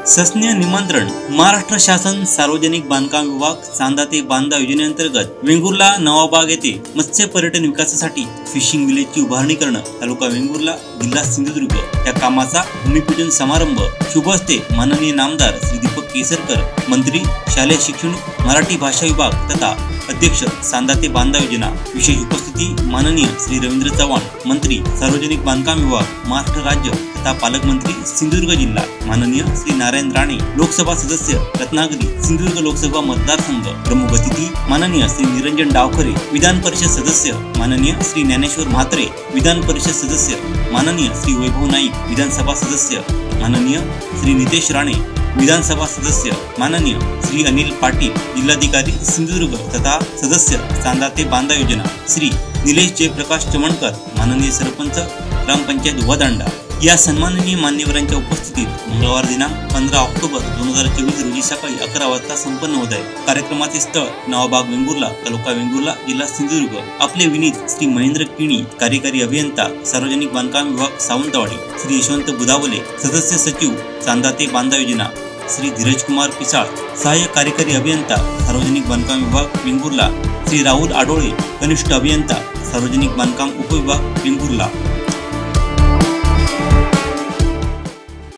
सस्नेह निमंत्रण महाराष्ट्र शासन सार्वजनिक बांधकाम विभाग चांदा ते बांधा योजनेअंतर्गत वेंगुर्ला नवाबाग येथे मत्स्य पर्यटन विकासासाठी फिशिंग विलेजची उभारणी करणं, तालुका वेंगुर्ला, जिल्हा सिंधुदुर्ग या कामाचा भूमिपूजन समारंभ शुभ हस्ते माननीय नामदार श्री दीपक केसरकर, मंत्री शालेय शिक्षण मराठी भाषा विभाग तथा अध्यक्ष चांदा ते बांधा योजना, विशेष उपस्थिती माननीय श्री रवींद्र चव्हाण, मंत्री सार्वजनिक बांधकाम विभाग महाराष्ट्र राज्य तथा पालकमंत्री सिंधुदुर्ग जिल्हा, माननीय श्री नारायण राणे, लोकसभा सदस्य रत्नागिरी सिंधुदुर्ग लोकसभा मतदारसंघ, प्रमुख अतिथी माननीय श्री निरंजन डावखरे, विधान परिषद सदस्य माननीय श्री ज्ञानेश्वर म्हात्रे, विधान परिषद सदस्य माननीय श्री वैभव नाईक, विधानसभा सदस्य माननीय श्री नितेश राणे, विधानसभा सदस्य माननीय श्री अनिल पाटील, जिल्हाधिकारी सिंधुदुर्ग तथा सदस्य चांदा ते बांधा योजना श्री निलेश जयप्रकाश चमणकर, माननीय सरपंच ग्रामपंचायत वदांडा या सन्माननीय मान्यवरांच्या उपस्थितीत मंगळवार दिनांक 15 ऑक्टोबर 2024 रोजी सकाळी 11 वाजता संपन्न होत आहे। कार्यक्रमाचे स्थळ नवाबाग वेंगुर्ला, तालुका वेंगुर्ला, जिल्हा सिंधुदुर्ग। आपले विनीत श्री महेंद्र किणी, कार्यकारी अभियंता सार्वजनिक बांधकाम विभाग सावंतवाडी, श्री यशवंत बुधावले, सदस्य सचिव चांदा ते बांधा योजना श्री धीरज कुमार पिसाळ, सहाय्यक कार्यकारी अभियंता सार्वजनिक बांधकाम विभाग वेंगुर्ला श्री राहुल आडोळे, कनिष्ठ अभियंता सार्वजनिक बांधकाम उपविभाग वेंगुर्ला।